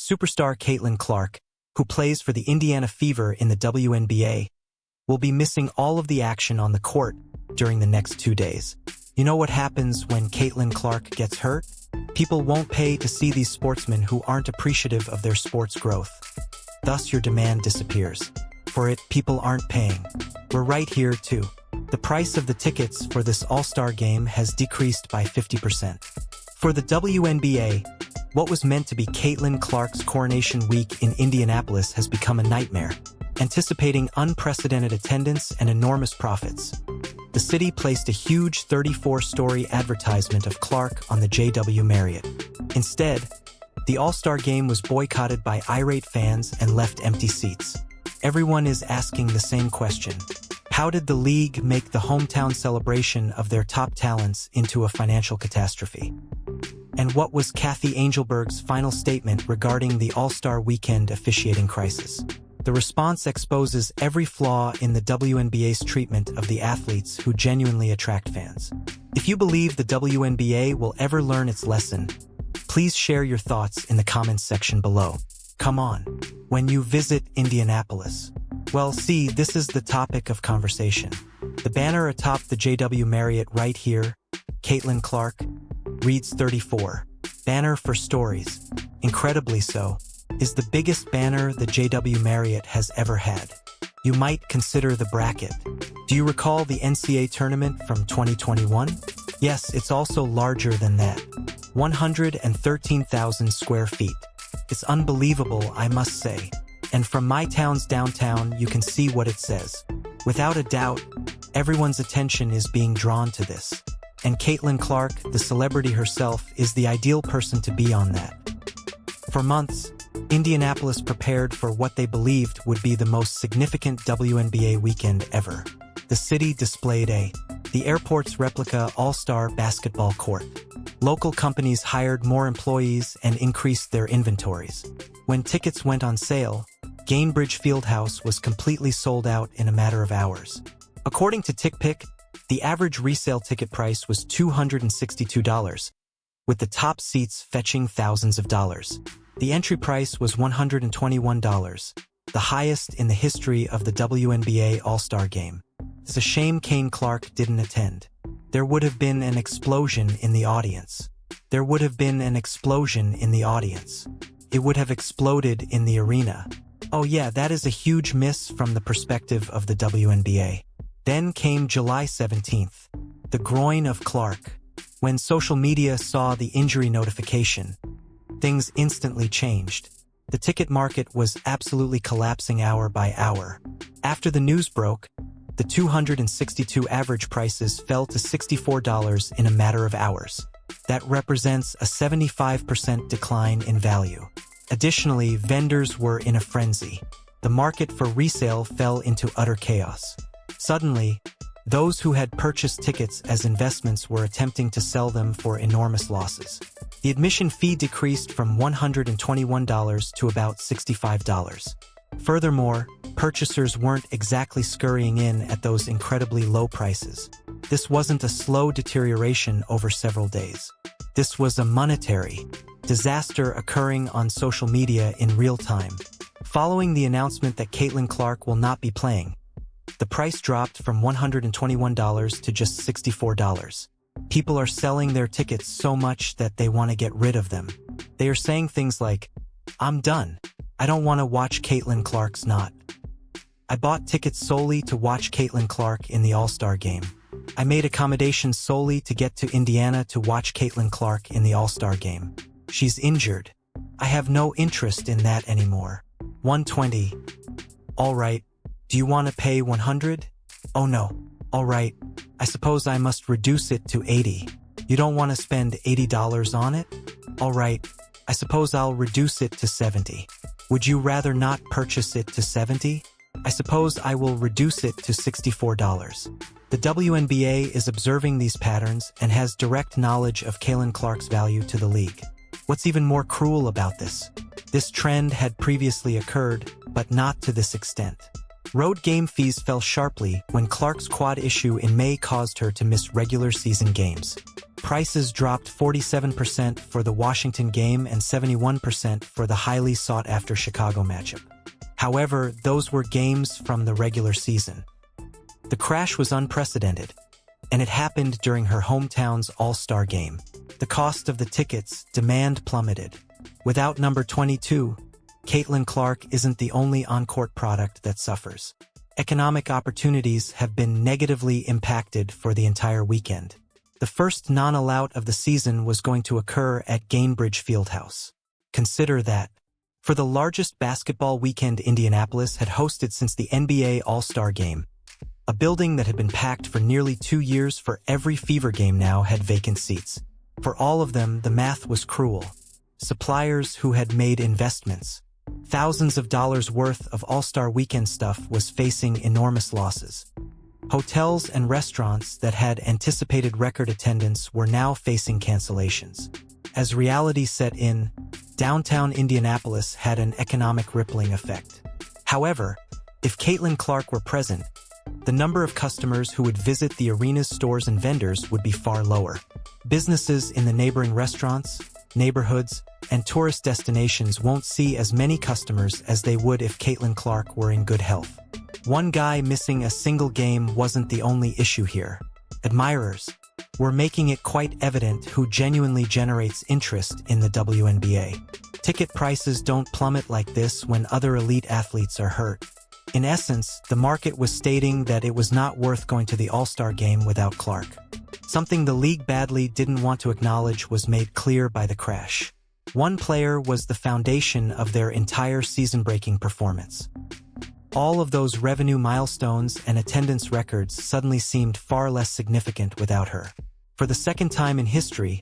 superstar Caitlin Clark, who plays for the Indiana Fever in the WNBA, will be missing all of the action on the court during the next 2 days. You know what happens when Caitlin Clark gets hurt? People won't pay to see these sportsmen who aren't appreciative of their sport's growth. Thus, your demand disappears. For it, people aren't paying. We're right here, too. The price of the tickets for this All-Star game has decreased by 50%. For the WNBA, what was meant to be Caitlin Clark's coronation week in Indianapolis has become a nightmare, anticipating unprecedented attendance and enormous profits. The city placed a huge 34-story advertisement of Clark on the JW Marriott. Instead, the All-Star game was boycotted by irate fans and left empty seats. Everyone is asking the same question. How did the league make the hometown celebration of their top talents into a financial catastrophe? And what was Kathy Angelberg's final statement regarding the All-Star weekend officiating crisis? The response exposes every flaw in the WNBA's treatment of the athletes who genuinely attract fans. If you believe the WNBA will ever learn its lesson, please share your thoughts in the comments section below. Come on, when you visit Indianapolis. Well, see, this is the topic of conversation. The banner atop the JW Marriott right here, Caitlin Clark, reads 34. Banner for stories. Incredibly so, is the biggest banner the JW Marriott has ever had. You might consider the bracket. Do you recall the NCAA tournament from 2021? Yes, it's also larger than that. 113,000 square feet. It's unbelievable, I must say. And from my town's downtown, you can see what it says. Without a doubt, everyone's attention is being drawn to this. And Caitlin Clark, the celebrity herself, is the ideal person to be on that. For months, Indianapolis prepared for what they believed would be the most significant WNBA weekend ever. The city displayed the airport's replica all-star basketball court. Local companies hired more employees and increased their inventories. When tickets went on sale, Gainbridge Fieldhouse was completely sold out in a matter of hours. According to TickPick, the average resale ticket price was $262, with the top seats fetching thousands of dollars. The entry price was $121, the highest in the history of the WNBA All-Star Game. It's a shame Caitlin Clark didn't attend. There would have been an explosion in the audience. There would have been an explosion in the audience. It would have exploded in the arena. Oh yeah, that is a huge miss from the perspective of the WNBA. Then came July 17th, the groin of Clark. When social media saw the injury notification, things instantly changed. The ticket market was absolutely collapsing hour by hour. After the news broke, the 262 average prices fell to $64 in a matter of hours. That represents a 75% decline in value. Additionally, vendors were in a frenzy. The market for resale fell into utter chaos. Suddenly, those who had purchased tickets as investments were attempting to sell them for enormous losses. The admission fee decreased from $121 to about $65. Furthermore, purchasers weren't exactly scurrying in at those incredibly low prices. This wasn't a slow deterioration over several days. This was a monetary disaster occurring on social media in real time. Following the announcement that Caitlin Clark will not be playing, the price dropped from $121 to just $64. People are selling their tickets so much that they want to get rid of them. They are saying things like, "I'm done. I don't want to watch Caitlin Clark's not. I bought tickets solely to watch Caitlin Clark in the All-Star game. I made accommodations solely to get to Indiana to watch Caitlin Clark in the All-Star game. She's injured. I have no interest in that anymore." 120. All right. Do you want to pay 100? Oh no. All right. I suppose I must reduce it to 80. You don't want to spend $80 on it? All right. I suppose I'll reduce it to 70. Would you rather not purchase it to 70? I suppose I will reduce it to $64. The WNBA is observing these patterns and has direct knowledge of Caitlin Clark's value to the league. What's even more cruel about this? This trend had previously occurred, but not to this extent. Road game fees fell sharply when Clark's quad issue in May caused her to miss regular season games. Prices dropped 47% for the Washington game and 71% for the highly sought-after Chicago matchup. However, those were games from the regular season. The crash was unprecedented, and it happened during her hometown's All-Star game. The cost of the tickets, demand plummeted. Without number 22, Caitlin Clark isn't the only on-court product that suffers. Economic opportunities have been negatively impacted for the entire weekend. The first non-allout of the season was going to occur at Gainbridge Fieldhouse. Consider that. For the largest basketball weekend Indianapolis had hosted since the NBA All-Star Game, a building that had been packed for nearly 2 years for every Fever game now had vacant seats. For all of them, the math was cruel. Suppliers who had made investments, thousands of dollars worth of All-Star Weekend stuff, was facing enormous losses. Hotels and restaurants that had anticipated record attendance were now facing cancellations. As reality set in, downtown Indianapolis had an economic rippling effect. However, if Caitlin Clark were present, the number of customers who would visit the arena's stores and vendors would be far lower. Businesses in the neighboring restaurants, neighborhoods, and tourist destinations won't see as many customers as they would if Caitlin Clark were in good health. One guy missing a single game wasn't the only issue here. Admirers were making it quite evident who genuinely generates interest in the WNBA. Ticket prices don't plummet like this when other elite athletes are hurt. In essence, the market was stating that it was not worth going to the All-Star game without Clark. Something the league badly didn't want to acknowledge was made clear by the crash. One player was the foundation of their entire season-breaking performance. All of those revenue milestones and attendance records suddenly seemed far less significant without her. For the second time in history,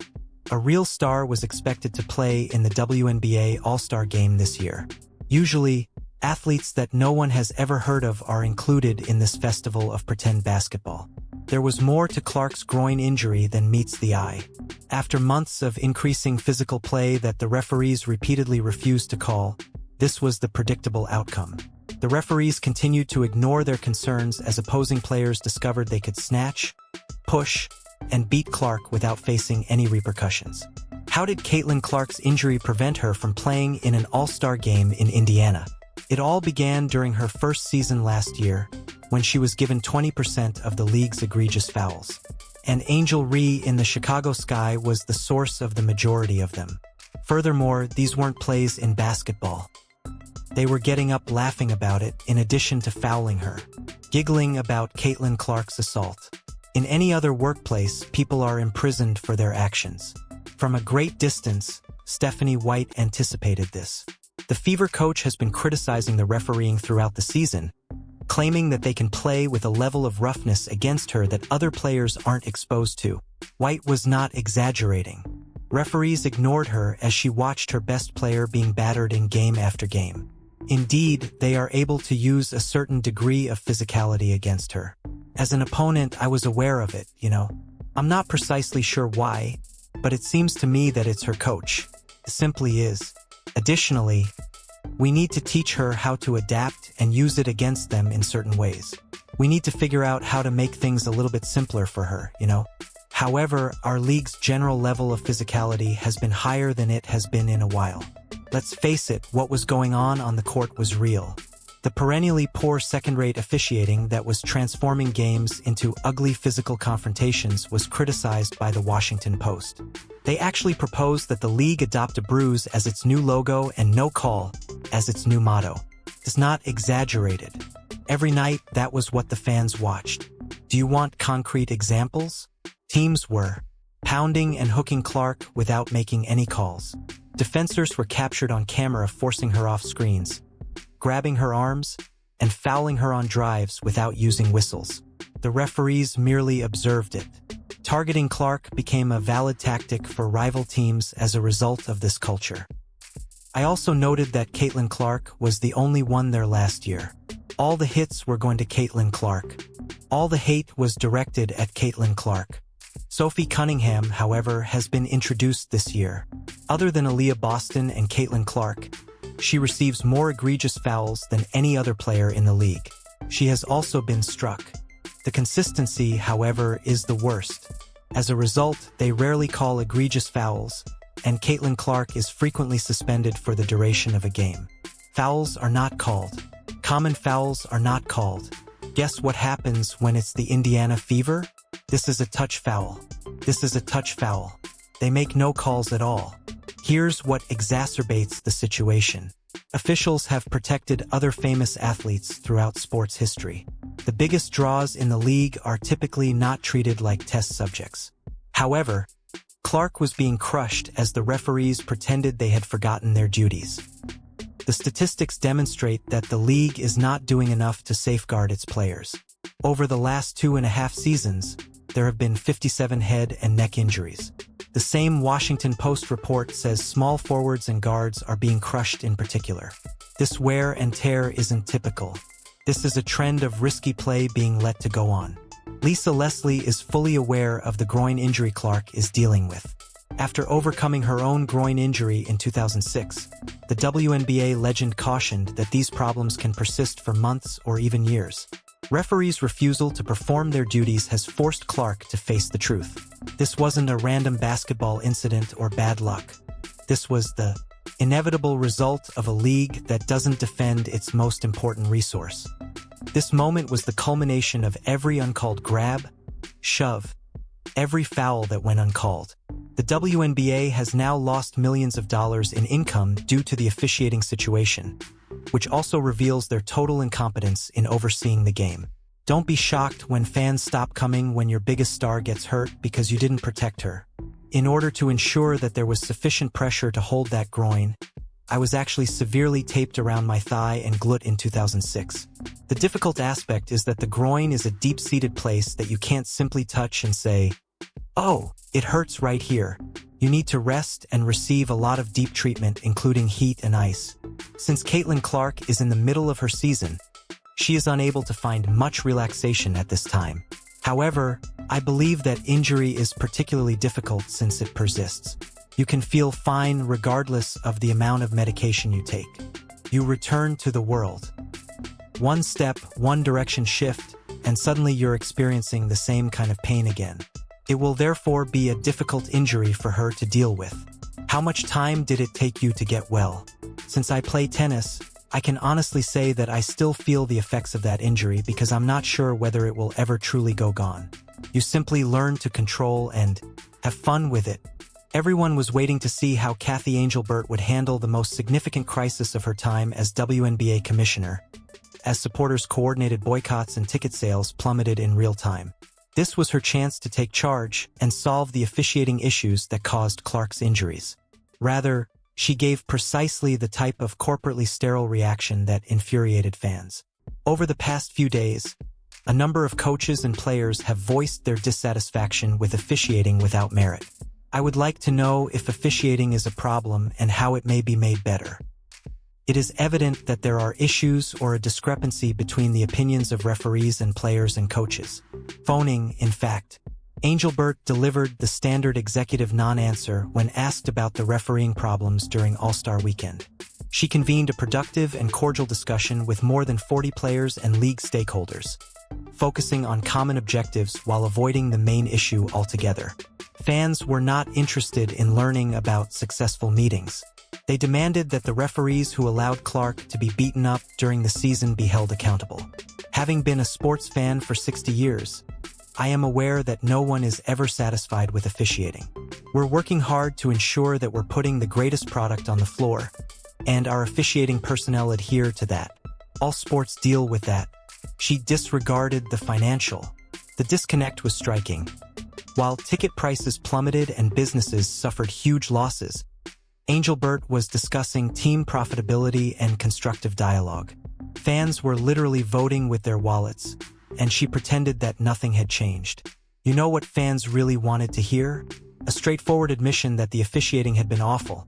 a real star was expected to play in the WNBA All-Star Game this year. Usually, athletes that no one has ever heard of are included in this festival of pretend basketball. There was more to Clark's groin injury than meets the eye. After months of increasing physical play that the referees repeatedly refused to call, this was the predictable outcome. The referees continued to ignore their concerns as opposing players discovered they could snatch, push, and beat Clark without facing any repercussions. How did Caitlin Clark's injury prevent her from playing in an All-Star game in Indiana? It all began during her first season last year, when she was given 20% of the league's egregious fouls. And Angel Ree in the Chicago Sky was the source of the majority of them. Furthermore, these weren't plays in basketball. They were getting up laughing about it, in addition to fouling her, giggling about Caitlin Clark's assault. In any other workplace, people are imprisoned for their actions. From a great distance, Stephanie White anticipated this. The Fever coach has been criticizing the refereeing throughout the season, claiming that they can play with a level of roughness against her that other players aren't exposed to. White was not exaggerating. Referees ignored her as she watched her best player being battered in game after game. Indeed, they are able to use a certain degree of physicality against her. As an opponent, I was aware of it, I'm not precisely sure why, but it seems to me that it's her coach. It simply is. Additionally, we need to teach her how to adapt and use it against them in certain ways. We need to figure out how to make things a little bit simpler for her, However, our league's general level of physicality has been higher than it has been in a while. Let's face it, what was going on the court was real. The perennially poor second-rate officiating that was transforming games into ugly physical confrontations was criticized by the Washington Post. They actually proposed that the league adopt a bruise as its new logo and no call as its new motto. It's not exaggerated. Every night, that was what the fans watched. Do you want concrete examples? Teams were pounding and hooking Clark without making any calls. Defenders were captured on camera forcing her off screens, grabbing her arms, and fouling her on drives without using whistles. The referees merely observed it. Targeting Clark became a valid tactic for rival teams as a result of this culture. I also noted that Caitlin Clark was the only one there last year. All the hits were going to Caitlin Clark. All the hate was directed at Caitlin Clark. Sophie Cunningham, however, has been introduced this year. Other than Aaliyah Boston and Caitlin Clark, she receives more egregious fouls than any other player in the league. She has also been struck. The consistency, however, is the worst. As a result, they rarely call egregious fouls, and Caitlin Clark is frequently suspended for the duration of a game. Fouls are not called. Common fouls are not called. Guess what happens when it's the Indiana Fever? This is a touch foul. This is a touch foul. They make no calls at all. Here's what exacerbates the situation. Officials have protected other famous athletes throughout sports history. The biggest draws in the league are typically not treated like test subjects. However, Clark was being crushed as the referees pretended they had forgotten their duties. The statistics demonstrate that the league is not doing enough to safeguard its players. Over the last 2.5 seasons, there have been 57 head and neck injuries. The same Washington Post report says small forwards and guards are being crushed in particular. This wear and tear isn't typical. This is a trend of risky play being let to go on. Lisa Leslie is fully aware of the groin injury Clark is dealing with. After overcoming her own groin injury in 2006, the WNBA legend cautioned that these problems can persist for months or even years. Referees' refusal to perform their duties has forced Clark to face the truth. This wasn't a random basketball incident or bad luck. This was the inevitable result of a league that doesn't defend its most important resource. This moment was the culmination of every uncalled grab, shove, every foul that went uncalled. The WNBA has now lost millions of dollars in income due to the officiating situation, which also reveals their total incompetence in overseeing the game. Don't be shocked when fans stop coming when your biggest star gets hurt because you didn't protect her. In order to ensure that there was sufficient pressure to hold that groin, I was actually severely taped around my thigh and glut in 2006. The difficult aspect is that the groin is a deep-seated place that you can't simply touch and say, "Oh, it hurts right here." You need to rest and receive a lot of deep treatment, including heat and ice. Since Caitlin Clark is in the middle of her season, she is unable to find much relaxation at this time. However, I believe that injury is particularly difficult since it persists. You can feel fine regardless of the amount of medication you take. You return to the world. One step, one direction shift, and suddenly you're experiencing the same kind of pain again. It will therefore be a difficult injury for her to deal with. How much time did it take you to get well? Since I play tennis, I can honestly say that I still feel the effects of that injury because I'm not sure whether it will ever truly go gone. You simply learn to control and have fun with it. Everyone was waiting to see how Kathy Angelbert would handle the most significant crisis of her time as WNBA commissioner, as supporters coordinated boycotts and ticket sales plummeted in real time. This was her chance to take charge and solve the officiating issues that caused Clark's injuries. Rather, she gave precisely the type of corporately sterile reaction that infuriated fans. Over the past few days, a number of coaches and players have voiced their dissatisfaction with officiating without merit. I would like to know if officiating is a problem and how it may be made better. It is evident that there are issues or a discrepancy between the opinions of referees and players and coaches. Phoning, in fact. Angelbert delivered the standard executive non-answer when asked about the refereeing problems during All-Star Weekend. She convened a productive and cordial discussion with more than 40 players and league stakeholders, focusing on common objectives while avoiding the main issue altogether. Fans were not interested in learning about successful meetings. They demanded that the referees who allowed Clark to be beaten up during the season be held accountable. Having been a sports fan for 60 years, I am aware that no one is ever satisfied with officiating. We're working hard to ensure that we're putting the greatest product on the floor, and our officiating personnel adhere to that. All sports deal with that. She disregarded the financial. The disconnect was striking. While ticket prices plummeted and businesses suffered huge losses, Angelbert was discussing team profitability and constructive dialogue. Fans were literally voting with their wallets, and she pretended that nothing had changed. You know what fans really wanted to hear? A straightforward admission that the officiating had been awful.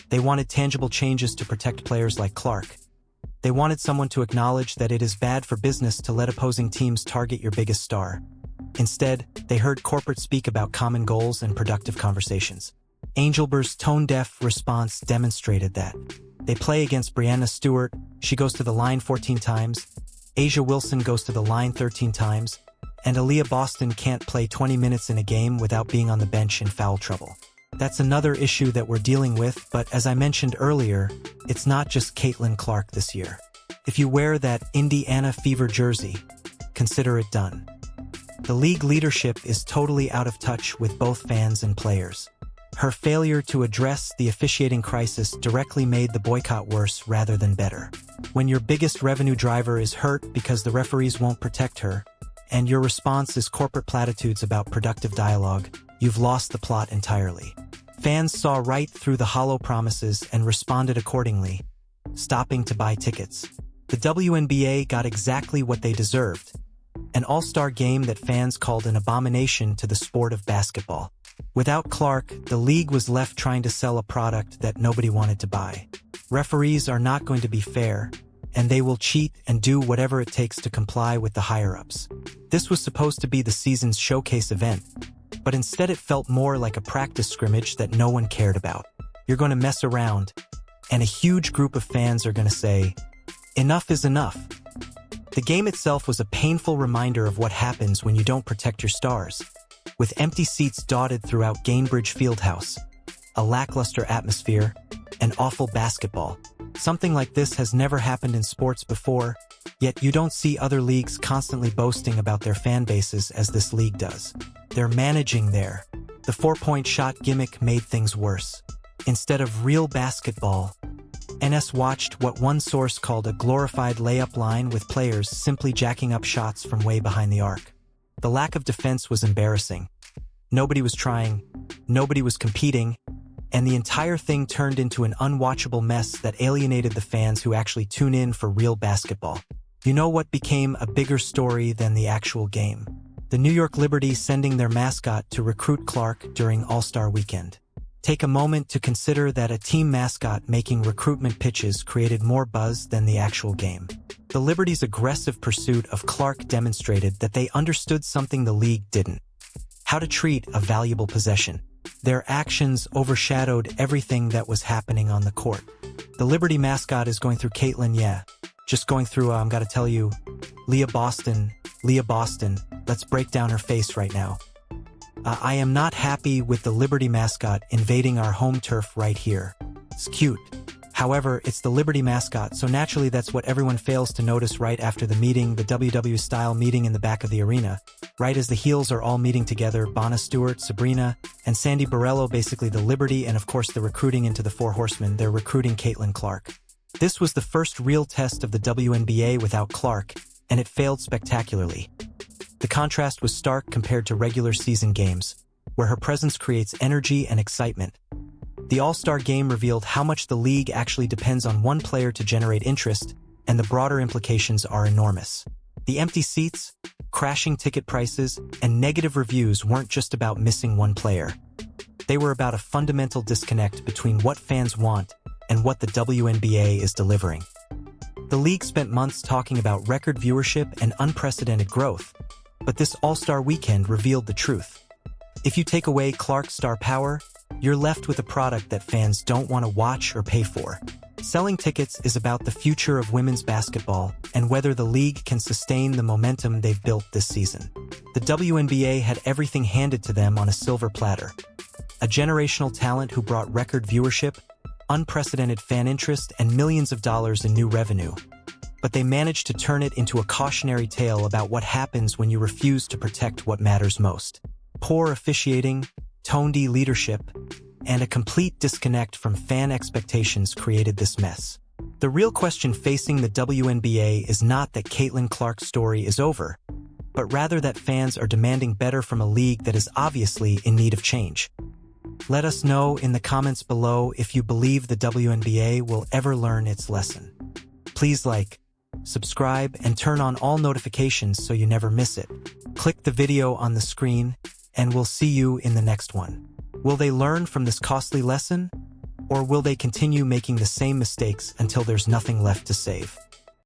They wanted tangible changes to protect players like Clark. They wanted someone to acknowledge that it is bad for business to let opposing teams target your biggest star. Instead, they heard corporate speak about common goals and productive conversations. Angelbert's tone-deaf response demonstrated that. They play against Breanna Stewart, she goes to the line 14 times, Asia Wilson goes to the line 13 times, And Aaliyah Boston can't play 20 minutes in a game without being on the bench in foul trouble. That's another issue that we're dealing with, but as I mentioned earlier, it's not just Caitlin Clark this year. If you wear that Indiana Fever jersey, consider it done. The league leadership is totally out of touch with both fans and players. Her failure to address the officiating crisis directly made the boycott worse rather than better. When your biggest revenue driver is hurt because the referees won't protect her, and your response is corporate platitudes about productive dialogue, you've lost the plot entirely. Fans saw right through the hollow promises and responded accordingly, stopping to buy tickets. The WNBA got exactly what they deserved, an all-star game that fans called an abomination to the sport of basketball. Without Clark, the league was left trying to sell a product that nobody wanted to buy. Referees are not going to be fair, and they will cheat and do whatever it takes to comply with the higher-ups. This was supposed to be the season's showcase event, but instead it felt more like a practice scrimmage that no one cared about. You're going to mess around, and a huge group of fans are going to say, "Enough is enough." The game itself was a painful reminder of what happens when you don't protect your stars. With empty seats dotted throughout Gainbridge Fieldhouse, a lackluster atmosphere, and awful basketball. Something like this has never happened in sports before, yet you don't see other leagues constantly boasting about their fan bases as this league does. They're managing there. The four-point shot gimmick made things worse. Instead of real basketball, NS watched what one source called a glorified layup line with players simply jacking up shots from way behind the arc. The lack of defense was embarrassing. Nobody was trying, nobody was competing, and the entire thing turned into an unwatchable mess that alienated the fans who actually tune in for real basketball. You know what became a bigger story than the actual game? The New York Liberty sending their mascot to recruit Clark during All-Star Weekend. Take a moment to consider that a team mascot making recruitment pitches created more buzz than the actual game. The Liberty's aggressive pursuit of Clark demonstrated that they understood something the league didn't: how to treat a valuable possession. Their actions overshadowed everything that was happening on the court. The Liberty mascot is going through Caitlin, just going through, I'm gotta tell you, Leah Boston, let's break down her face right now. I am not happy with the Liberty mascot invading our home turf right here. It's cute. However, it's the Liberty mascot, so naturally that's what everyone fails to notice right after the meeting, the WW-style meeting in the back of the arena. Right as the heels are all meeting together, Bonna Stewart, Sabrina, and Sandy Borrello, basically the Liberty, and of course the recruiting into the Four Horsemen, they're recruiting Caitlin Clark. This was the first real test of the WNBA without Clark, and it failed spectacularly. The contrast was stark compared to regular season games, where her presence creates energy and excitement. The All-Star Game revealed how much the league actually depends on one player to generate interest, and the broader implications are enormous. The empty seats, crashing ticket prices, and negative reviews weren't just about missing one player. They were about a fundamental disconnect between what fans want and what the WNBA is delivering. The league spent months talking about record viewership and unprecedented growth, but this All-Star Weekend revealed the truth. If you take away Clark's star power, you're left with a product that fans don't want to watch or pay for. Selling tickets is about the future of women's basketball and whether the league can sustain the momentum they've built this season. The WNBA had everything handed to them on a silver platter. A generational talent who brought record viewership, unprecedented fan interest, and millions of dollars in new revenue. But they managed to turn it into a cautionary tale about what happens when you refuse to protect what matters most. Poor officiating, tone-deaf leadership, and a complete disconnect from fan expectations created this mess. The real question facing the WNBA is not that Caitlin Clark's story is over, but rather that fans are demanding better from a league that is obviously in need of change. Let us know in the comments below if you believe the WNBA will ever learn its lesson. Please like, subscribe, and turn on all notifications so you never miss it. Click the video on the screen, and we'll see you in the next one. Will they learn from this costly lesson? Or will they continue making the same mistakes until there's nothing left to save?